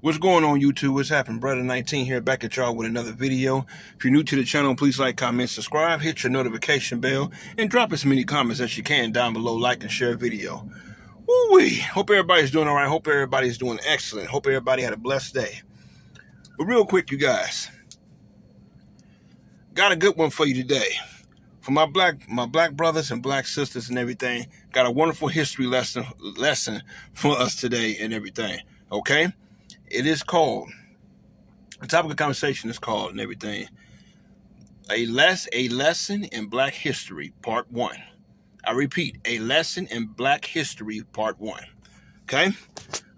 What's going on, YouTube? What's happening? Brother 19 here, back at y'all with another video. If you're new to the channel, please like, comment, subscribe, hit your notification bell, and drop as many comments as you can down below. Like and share video. Woo-wee! Hope everybody's doing all right. Hope everybody's doing excellent. Hope everybody had a blessed day. But real quick, you guys, got a good one for you today. For my black brothers and black sisters and everything, got a wonderful history lesson for us today and everything. Okay? It is called, the topic of conversation is called and everything, a lesson in Black History, Part 1. I repeat, a lesson in Black History, Part 1. Okay?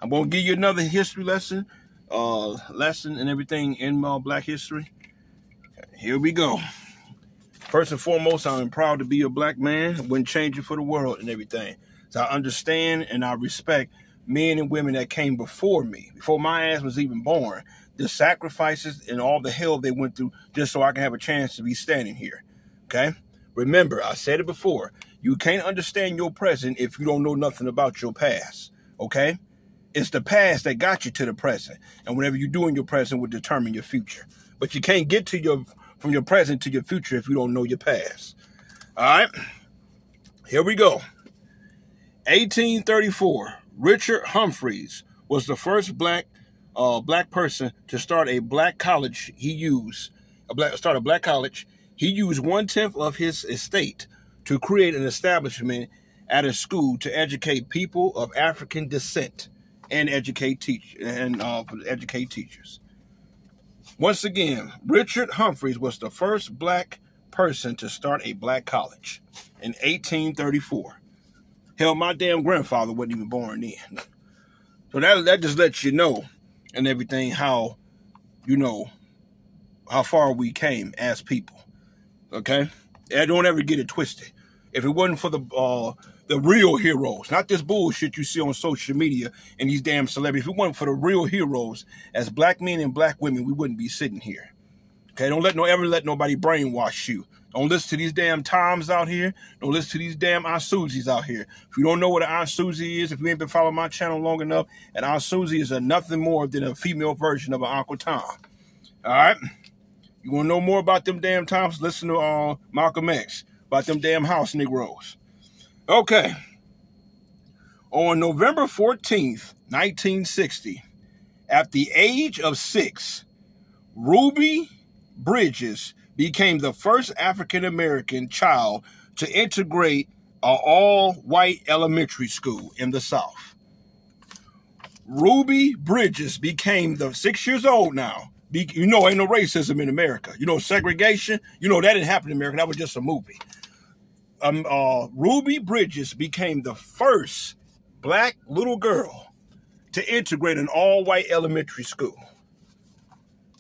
I'm going to give you another history lesson and everything in Black history. Here we go. First and foremost, I'm proud to be a black man. I wouldn't change it for the world and everything. So I understand and I respect men and women that came before me, before my ass was even born, the sacrifices and all the hell they went through just so I can have a chance to be standing here. Okay? Remember, I said it before, you can't understand your present if you don't know nothing about your past. Okay? It's the past that got you to the present. And whatever you do in your present will determine your future. But you can't get to from your present to your future if you don't know your past. All right? Here we go. 1834. Richard Humphreys was the first black person to start a black college. He used 1/10 of his estate to create an establishment at a school to educate people of African descent and educate teachers. Once again, Richard Humphreys was the first black person to start a black college in 1834. Hell, my damn grandfather wasn't even born then. So that just lets you know and everything how far we came as people. Okay? And don't ever get it twisted. If it wasn't for the real heroes, not this bullshit you see on social media and these damn celebrities, if it wasn't for the real heroes as black men and black women, we wouldn't be sitting here. Okay? Don't ever let nobody brainwash you. Don't listen to these damn Toms out here. Don't listen to these damn Aunt Susies out here. If you don't know what an Aunt Susie is, if you ain't been following my channel long enough, an Aunt Susie is nothing more than a female version of an Uncle Tom. All right? You want to know more about them damn Toms? Listen to Malcolm X, about them damn house Negroes. Okay. On November 14th, 1960, at the age of 6, Ruby Bridges became the first African-American child to integrate an all-white elementary school in the South. Ruby Bridges became 6 years old now. Ain't no racism in America. Segregation, that didn't happen in America. That was just a movie. Ruby Bridges became the first black little girl to integrate an all-white elementary school.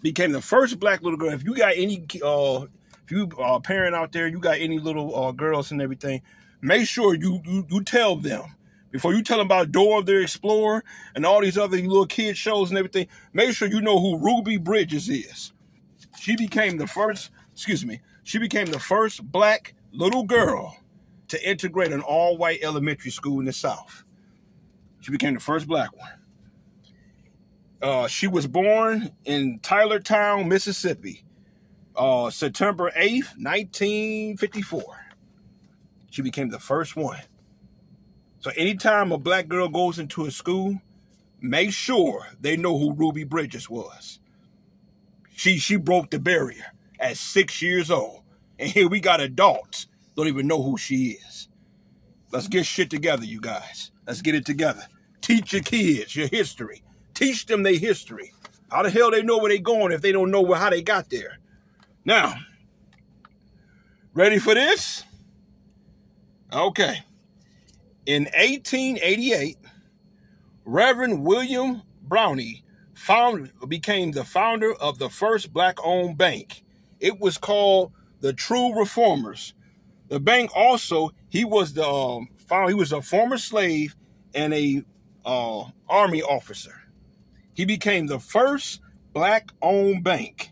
Became the first black little girl. If you got any, if you are a parent out there, you got any little girls and everything, make sure you tell them. Before you tell them about Dora the Explorer and all these other little kid shows and everything, make sure you know who Ruby Bridges is. She became the first black little girl to integrate an all-white elementary school in the South. She became the first black one. She was born in Tylertown, Mississippi, September 8th, 1954. She became the first one. So anytime a black girl goes into a school, make sure they know who Ruby Bridges was. She broke the barrier at 6 years old. And here we got adults don't even know who she is. Let's get shit together, you guys. Let's get it together. Teach your kids your history. Teach them their history. How the hell they know where they going if they don't know how they got there? Now, ready for this? Okay. In 1888, Reverend William Brownie became the founder of the first black-owned bank. It was called the True Reformers. The bank also, he was a former slave and a army officer. He became the first black-owned bank.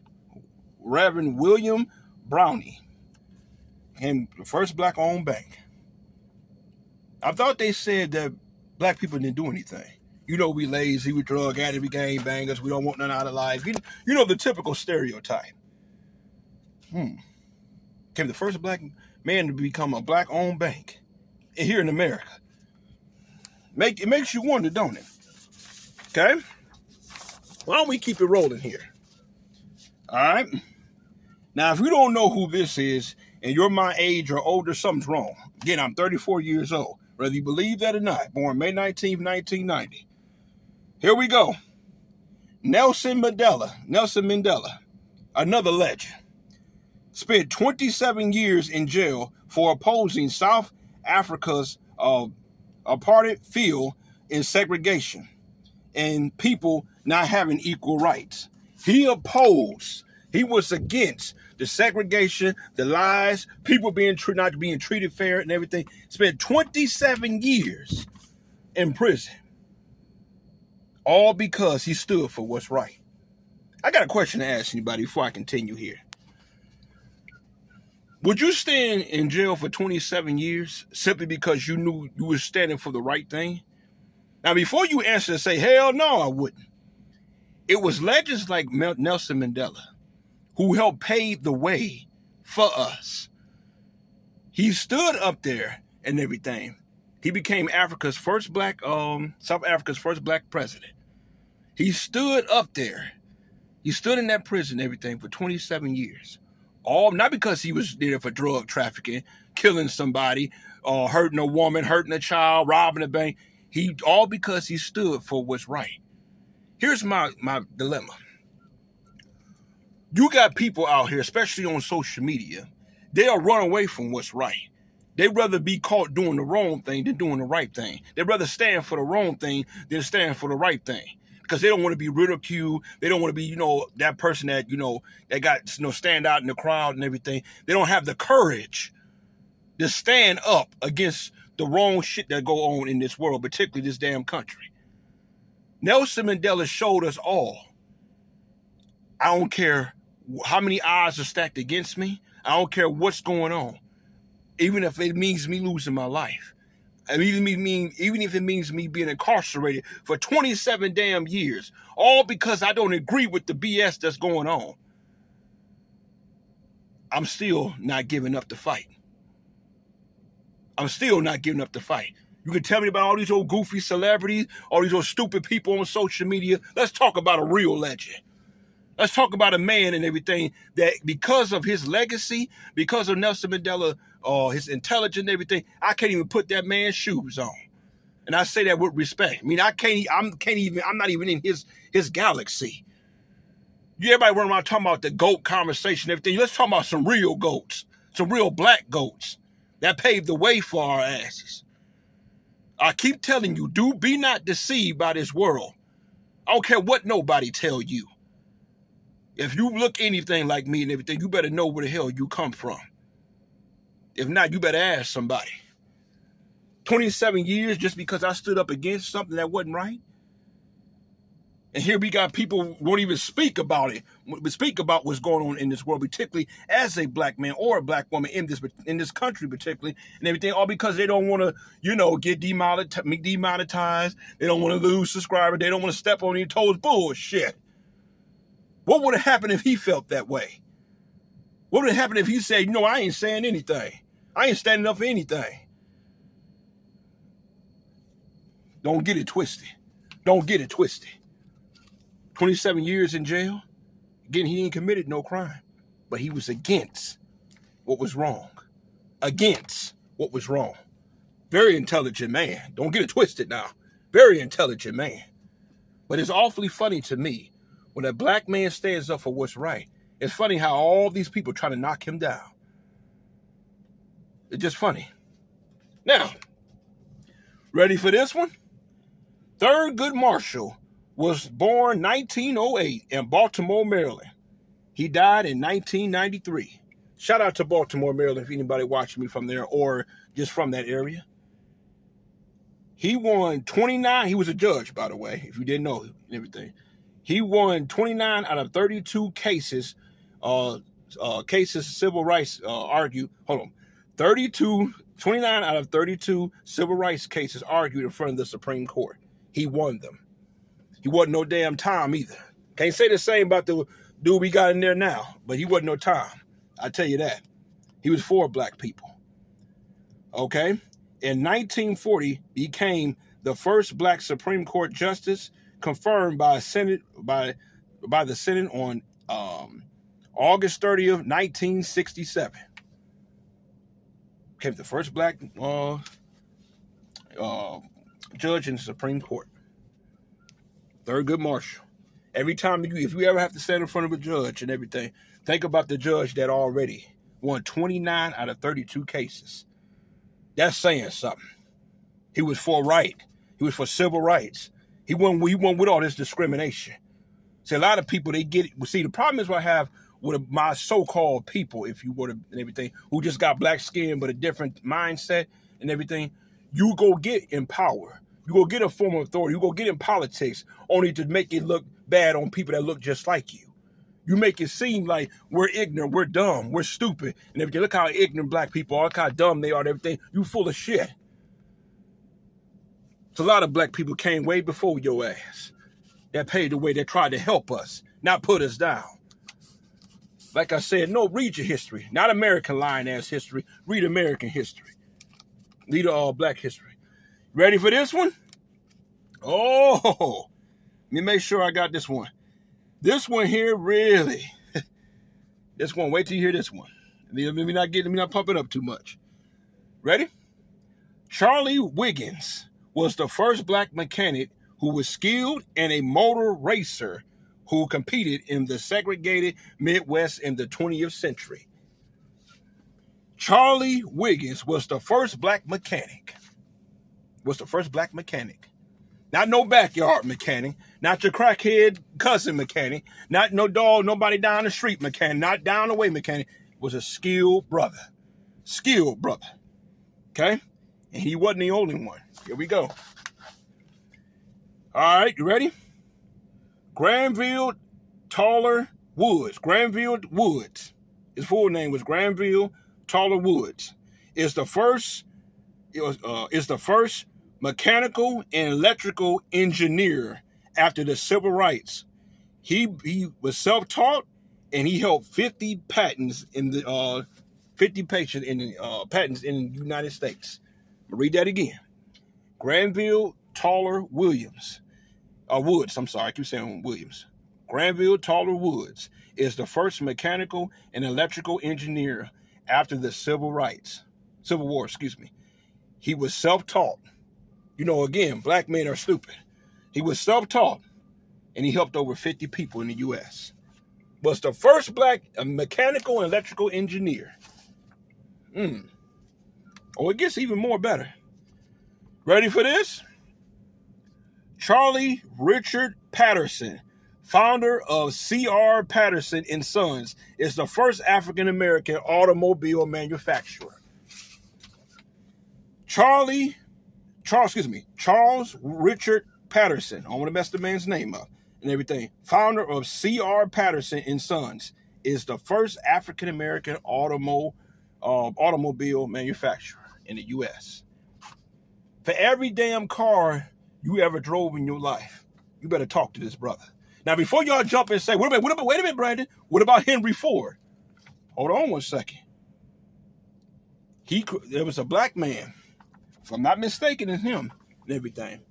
Reverend William Brownie became the first black-owned bank. I thought they said that black people didn't do anything. You know, we lazy, we drug addicts, we gang bangers, we don't want none out of life. You know the typical stereotype. Became the first black man to become a black-owned bank here in America. It makes you wonder, don't it? Okay? Why don't we keep it rolling here? All right? Now, if you don't know who this is, and you're my age or older, something's wrong. Again, I'm 34 years old. Whether you believe that or not, born May 19th, 1990. Here we go. Nelson Mandela, another legend, spent 27 years in jail for opposing South Africa's apartheid field in segregation and people not having equal rights. He was against the segregation, the lies, people not being treated fair and everything. Spent 27 years in prison. All because he stood for what's right. I got a question to ask anybody before I continue here. Would you stand in jail for 27 years simply because you knew you were standing for the right thing? Now, before you answer, say, hell no, I wouldn't. It was legends like Nelson Mandela who helped pave the way for us. He stood up there and everything. He became South Africa's first black president. He stood up there. He stood in that prison and everything for 27 years. All not because he was there for drug trafficking, killing somebody, hurting a woman, hurting a child, robbing a bank. All because he stood for what's right. Here's my dilemma. You got people out here, especially on social media, they'll run away from what's right. They'd rather be caught doing the wrong thing than doing the right thing. They'd rather stand for the wrong thing than stand for the right thing. Because they don't want to be ridiculed. They don't want to be, that person that, that got, stand out in the crowd and everything. They don't have the courage to stand up against the wrong shit that go on in this world, particularly this damn country. Nelson Mandela showed us all. I don't care how many odds are stacked against me. I don't care what's going on. Even if it means me losing my life. Even if it means me being incarcerated for 27 damn years, all because I don't agree with the BS that's going on. I'm still not giving up the fight. I'm still not giving up the fight. You can tell me about all these old goofy celebrities, all these old stupid people on social media. Let's talk about a real legend. Let's talk about a man and everything that because of his legacy, because of Nelson Mandela, his intelligence and everything, I can't even put that man's shoes on. And I say that with respect. I mean, I'm not even in his galaxy. Everybody running around talking about the GOAT conversation and everything. Let's talk about some real goats, some real black goats that paved the way for our asses. I keep telling you, be not deceived by this world. I don't care what nobody tell you. If you look anything like me and everything, you better know where the hell you come from. If not, you better ask somebody. 27 years just because I stood up against something that wasn't right? And here we got people who won't even speak about it, speak about what's going on in this world, particularly as a black man or a black woman in this country particularly, and everything, all because they don't want to, get demonetized. They don't want to lose subscribers. They don't want to step on your toes. Bullshit. What would have happened if he felt that way? What would have happened if he said, I ain't saying anything. I ain't standing up for anything. Don't get it twisted. Don't get it twisted. 27 years in jail. Again, he ain't committed no crime. But he was against what was wrong. Against what was wrong. Very intelligent man. Don't get it twisted now. Very intelligent man. But it's awfully funny to me when a black man stands up for what's right. It's funny how all these people try to knock him down. It's just funny. Now, ready for this one? Thurgood Marshall was born 1908 in Baltimore, Maryland. He died in 1993. Shout out to Baltimore, Maryland, if anybody watching me from there or just from that area. He won 29. He was a judge, by the way, if you didn't know and everything. He won 29 out of 32 cases, civil rights argued. 29 out of 32 civil rights cases argued in front of the Supreme Court. he won them. He wasn't no damn Tom either. Can't say the same about the dude we got in there now, but he wasn't no Tom. I tell you that. He was for black people. Okay? In 1940, became the first black Supreme Court justice, confirmed by the Senate on August 30th, 1967. Became the first black judge in the Supreme Court. Thurgood Marshall. Every time if you ever have to stand in front of a judge and everything, think about the judge that already won 29 out of 32 cases. That's saying something. He was for right. He was for civil rights. He won with all this discrimination. See, a lot of people, they get it. See, the problem is what I have with my so-called people, if you would, and everything, who just got black skin but a different mindset and everything. You go get in power. You go get a form of authority. You go get in politics only to make it look bad on people that look just like you. You make it seem like we're ignorant, we're dumb, we're stupid. And everything. Look how ignorant black people are, look how dumb they are and everything. You full of shit. So a lot of black people came way before your ass. That paved the way, that tried to help us, not put us down. Like I said, no, read your history. Not American lying-ass history. Read American history. Read black history. Ready for this one? Oh, let me make sure I got this one. This one here, really. This one, wait till you hear this one. Let me not pump it up too much. Ready? Charlie Wiggins was the first black mechanic who was skilled and a motor racer who competed in the segregated Midwest in the 20th century. Charlie Wiggins was the first black mechanic. Not no backyard mechanic, not your crackhead cousin mechanic, not no dog, nobody down the street mechanic, not down the way mechanic. Was a skilled brother. Okay? And he wasn't the only one. Here we go. All right, you ready? Granville Taller Woods. Granville Woods. His full name was Granville Taller Woods. Is the first mechanical and electrical engineer after the civil rights. He was self-taught and he held 50 patents in the patents in the United States. I'll read that again. Granville Taller Woods. I keep saying Williams. Granville Taller Woods is the first mechanical and electrical engineer after the Civil War. He was self-taught. You know, again, black men are stupid. He was self-taught, and he helped over 50 people in the U.S. Was the first black mechanical and electrical engineer. Oh, it gets even more better. Ready for this? Charlie Richard Patterson, founder of C.R. Patterson and Sons, is the first African-American automobile manufacturer. Charles Richard Patterson, I don't want to mess the man's name up and everything, founder of C.R. Patterson and Sons, is the first African-American automobile manufacturer in the U.S. For every damn car you ever drove in your life, you better talk to this brother. Now, before y'all jump and say, wait a minute, Brandon, what about Henry Ford? Hold on one second. There was a black man, if I'm not mistaken, in him and everything.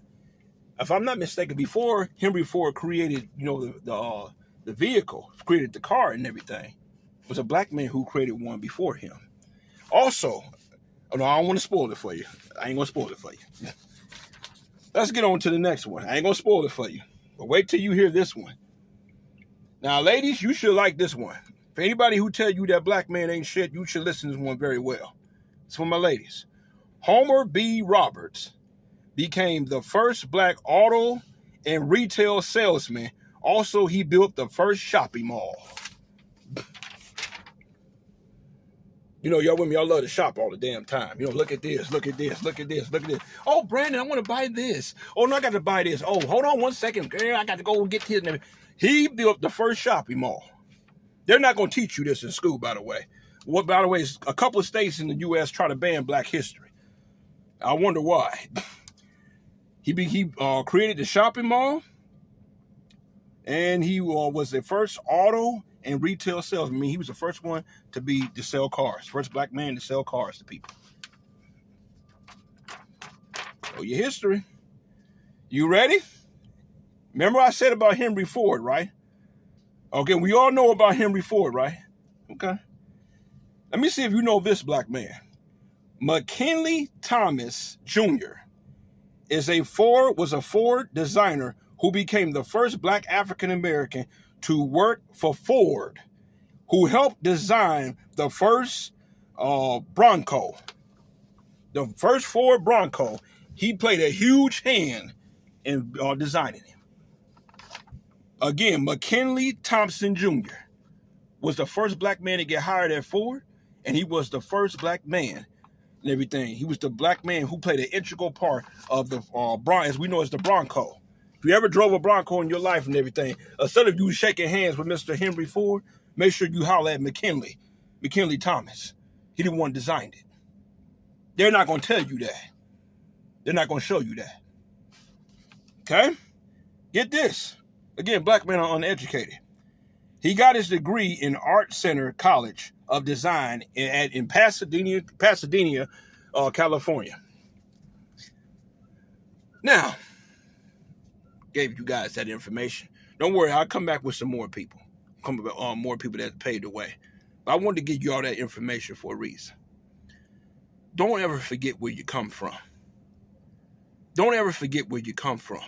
If I'm not mistaken, before Henry Ford created, the vehicle, created the car and everything, it was a black man who created one before him. Also, I don't want to spoil it for you. I ain't going to spoil it for you. Let's get on to the next one. I ain't going to spoil it for you. But wait till you hear this one. Now, ladies, you should like this one. For anybody who tell you that black man ain't shit, you should listen to this one very well. It's for my ladies. Homer B. Roberts became the first black auto and retail salesman. Also, he built the first shopping mall. Y'all women, y'all love to shop all the damn time. Look at this, look at this, look at this, look at this. Oh, Brandon, I want to buy this. Oh, no, I got to buy this. Oh, hold on one second. Girl, I got to go get this. He built the first shopping mall. They're not going to teach you this in school, by the way. By the way, is a couple of states in the U.S. try to ban black history. I wonder why. He created the shopping mall, and he was the first auto and retail salesman. I mean, he was the first one to sell cars, first black man to sell cars to people. So your history. You ready? Remember I said about Henry Ford, right? Okay, we all know about Henry Ford, right? Okay. Let me see if you know this black man. McKinley Thomas Jr. was a Ford designer who became the first black African American to work for Ford, who helped design the first Bronco. The first Ford Bronco. He played a huge hand in designing it. Again, McKinley Thompson Jr. was the first black man to get hired at Ford, and he was the first black man and everything. He was the black man who played an integral part of the as we know as the Bronco. If you ever drove a Bronco in your life and everything, instead of you shaking hands with Mr. Henry Ford, make sure you holler at McKinley Thomas. He the one designed it. They're not going to tell you that. They're not going to show you that. Okay? Get this. Again, black men are uneducated. He got his degree in Art Center College of Design in Pasadena, California. Now, gave you guys that information. Don't worry, I'll come back with some more people. More people that paid the way. But I wanted to give you all that information for a reason. Don't ever forget where you come from. Don't ever forget where you come from.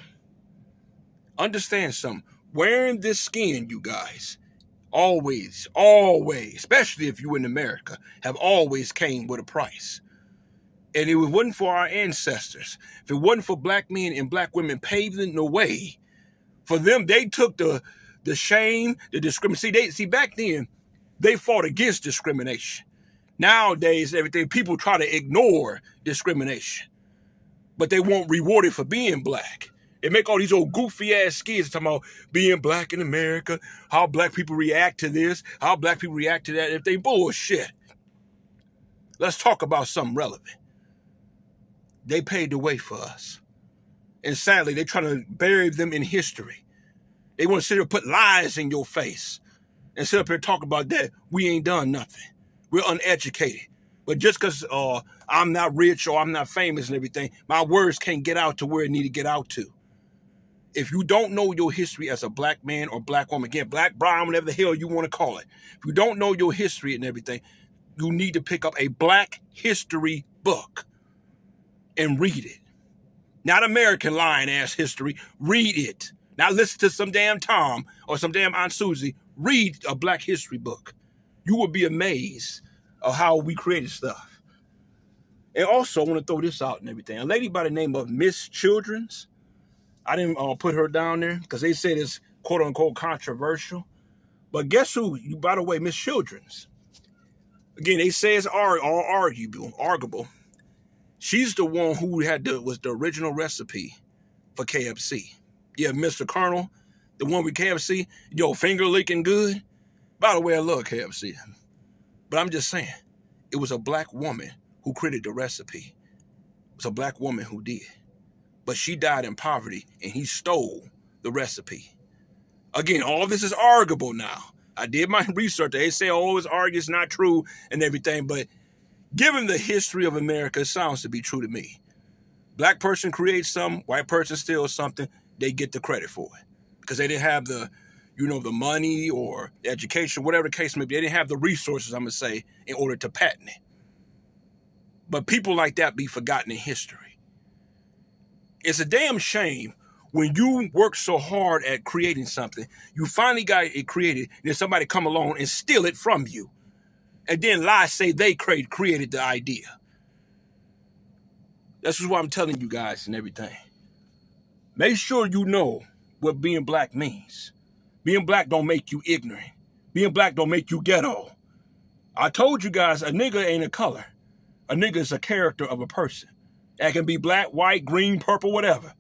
Understand something. Wearing this skin, you guys, always, especially if you're in America, have always came with a price. And if it wasn't for our ancestors, if it wasn't for black men and black women paving the way, for them, they took the shame, the discrimination. See, back then, they fought against discrimination. Nowadays, people try to ignore discrimination, but they won't reward it for being black. They make all these old goofy ass skits talking about being black in America, how black people react to this, how black people react to that. If they bullshit, let's talk about something relevant. They paved the way for us. And sadly, they're trying to bury them in history. They want to sit here and put lies in your face and sit up here and talk about that. We ain't done nothing. We're uneducated. But just because I'm not rich or I'm not famous and everything, my words can't get out to where it need to get out to. If you don't know your history as a black man or black woman, again, black, brown, whatever the hell you want to call it, if you don't know your history and everything, you need to pick up a black history book and read it. Not American lying ass history. Read it. Not listen to some damn Tom or some damn Aunt Susie. Read a black history book. You will be amazed of how we created stuff. And also, I want to throw this out and everything. A lady by the name of Miss Childrens, I didn't put her down there because they said it's quote unquote controversial. But guess who? By the way, Miss Childrens. Again, they say it's arguable. She's the one who was the original recipe for KFC. Yeah, Mr. Colonel, the one with KFC, finger licking good. By the way, I love KFC. But I'm just saying, it was a black woman who created the recipe. It was a black woman who did. But she died in poverty, and he stole the recipe. Again, all this is arguable now. I did my research. They say, it's not true and everything. But given the history of America, it sounds to be true to me. Black person creates something, white person steals something, they get the credit for it. Because they didn't have the money or the education, whatever the case may be. They didn't have the resources, I'm going to say, in order to patent it. But people like that be forgotten in history. It's a damn shame when you work so hard at creating something, you finally got it created, and then somebody come along and steal it from you. And then lie, say they created the idea. That's just what I'm telling you guys and everything. Make sure you know what being black means. Being black don't make you ignorant. Being black don't make you ghetto. I told you guys, a nigga ain't a color. A nigga is a character of a person. That can be black, white, green, purple, whatever.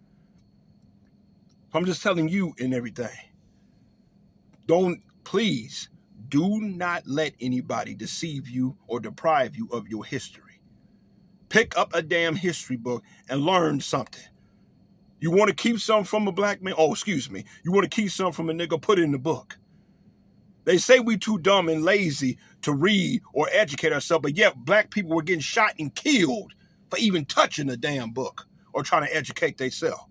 I'm just telling you and everything. Please, do not let anybody deceive you or deprive you of your history. Pick up a damn history book and learn something. You want to keep something from a black man? Oh, excuse me. You want to keep something from a nigga? Put it in the book. They say we too dumb and lazy to read or educate ourselves, but yet black people were getting shot and killed for even touching the damn book or trying to educate themselves.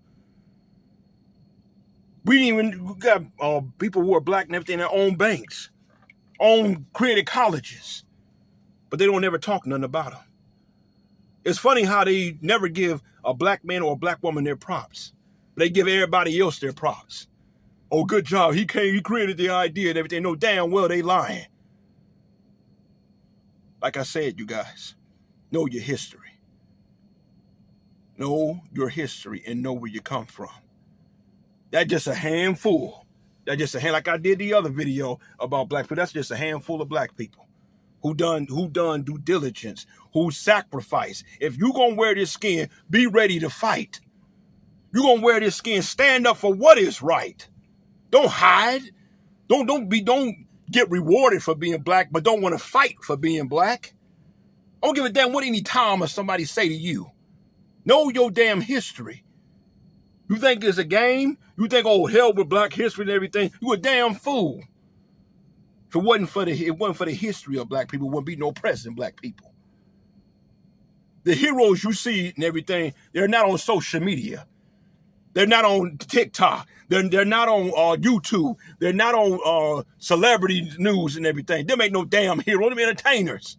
We got people who are black and everything that own banks, own created colleges, but they don't ever talk nothing about them. It's funny how they never give a black man or a black woman their props. They give everybody else their props. Oh, good job. He created the idea and everything. No, damn well they lying. Like I said, you guys, know your history. Know your history and know where you come from. That's just a handful. That's just like I did the other video about black people. That's just a handful of black people who done due diligence, who sacrifice. If you gonna wear this skin, be ready to fight. You gonna wear this skin, stand up for what is right. Don't hide. Don't get rewarded for being black, but don't want to fight for being black. I don't give a damn what any time or somebody say to you. Know your damn history. You think it's a game? You think, oh, hell with black history and everything? You a damn fool. If it wasn't for the history of black people, there wouldn't be no present black people. The heroes you see and everything, they're not on social media. They're not on TikTok. They're not on YouTube. They're not on celebrity news and everything. Them ain't no damn heroes. Them entertainers.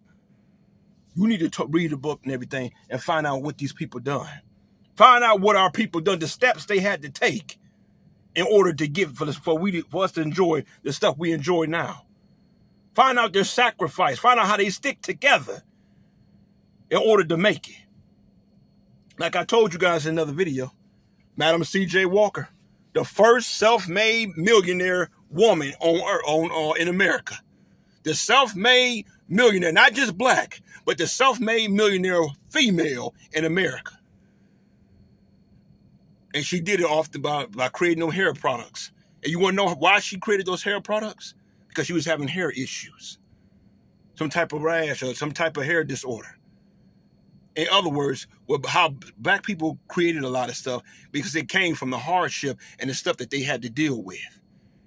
You need to read the book and everything and find out what these people done. Find out what our people done, the steps they had to take in order to give for us to enjoy the stuff we enjoy now. Find out their sacrifice. Find out how they stick together in order to make it. Like I told you guys in another video, Madam C.J. Walker, the first self-made millionaire woman in America. The self-made millionaire, not just black, but the self-made millionaire female in America. And she did it by creating them hair products. And you want to know why she created those hair products? Because she was having hair issues. Some type of rash or some type of hair disorder. In other words, how black people created a lot of stuff because it came from the hardship and the stuff that they had to deal with.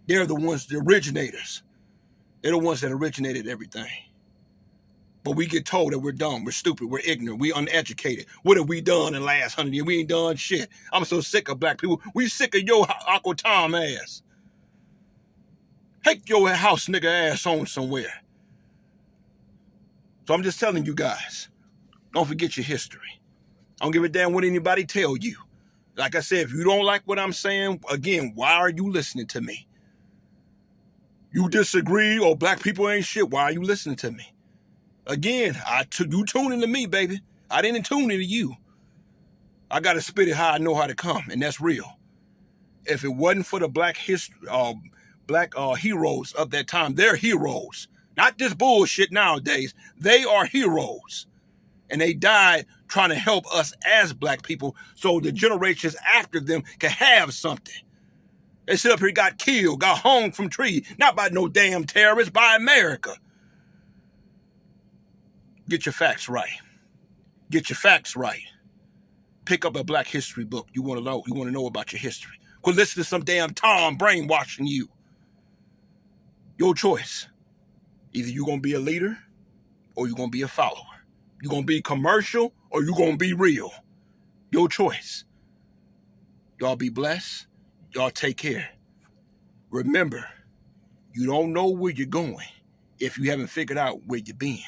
They're the ones, the originators. They're the ones that originated everything. But we get told that we're dumb, we're stupid, we're ignorant, we're uneducated. What have we done in the last 100 years? We ain't done shit. I'm so sick of black people. We sick of your Uncle Tom ass. Take your house nigga ass on somewhere. So I'm just telling you guys, don't forget your history. I don't give a damn what anybody tell you. Like I said, if you don't like what I'm saying, again, why are you listening to me? You disagree or black people ain't shit, why are you listening to me? Again, you tune into me, baby. I didn't tune into you. I got to spit it how I know how to come, and that's real. If it wasn't for the black heroes of that time, they're heroes. Not this bullshit nowadays. They are heroes. And they died trying to help us as black people so the generations after them can have something. They sit up here, got killed, got hung from trees, not by no damn terrorists, by America. Get your facts right. Get your facts right. Pick up a black history book. You want to know about your history. Quit listening to some damn Tom brainwashing you. Your choice. Either you're going to be a leader or you're going to be a follower. You're going to be commercial or you're going to be real. Your choice. Y'all be blessed. Y'all take care. Remember, you don't know where you're going if you haven't figured out where you've been.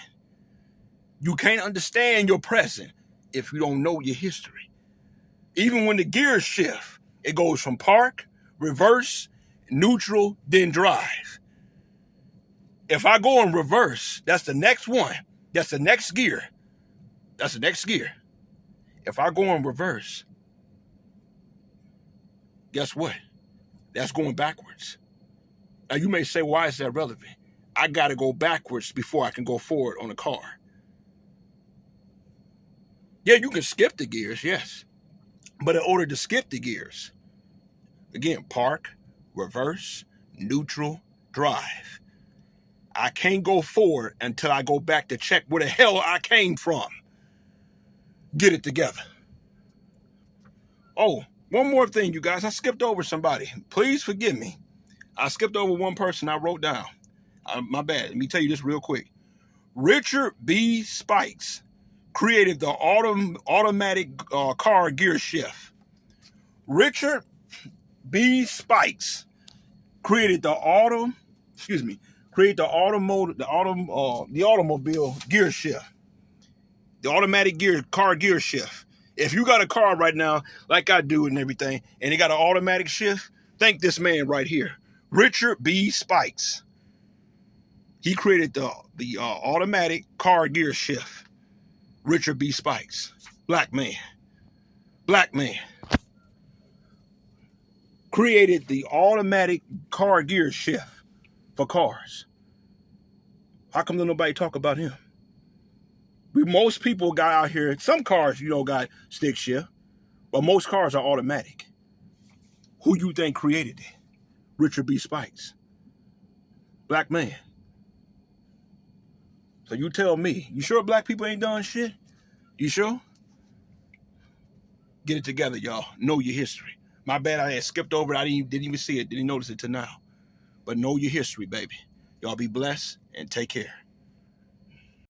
You can't understand your present if you don't know your history. Even when the gears shift, it goes from park, reverse, neutral, then drive. If I go in reverse, that's the next one. That's the next gear. That's the next gear. If I go in reverse, guess what? That's going backwards. Now you may say, why is that relevant? I got to go backwards before I can go forward on a car. Yeah, you can skip the gears, yes. But in order to skip the gears, again, park, reverse, neutral, drive. I can't go forward until I go back to check where the hell I came from. Get it together. Oh, One more thing, you guys. I skipped over somebody. Please forgive me. I skipped over one person I wrote down. My bad. Let me tell you this real quick. Richard B. Spikes created the automatic car gear shift. Richard B. Spikes created the automobile gear shift. The automatic car gear shift. If you got a car right now, like I do and everything, and it got an automatic shift, thank this man right here, Richard B. Spikes. He created the automatic car gear shift. Richard B. Spikes. Black man. Created the automatic car gear shift for cars. How come nobody talk about him? Most people got out here, some cars, got stick shift, but most cars are automatic. Who you think created it? Richard B. Spikes. Black man. So you tell me, you sure black people ain't done shit? You sure? Get it together, y'all. Know your history. My bad, I had skipped over it. I didn't even see it. Didn't notice it till now. But know your history, baby. Y'all be blessed and take care.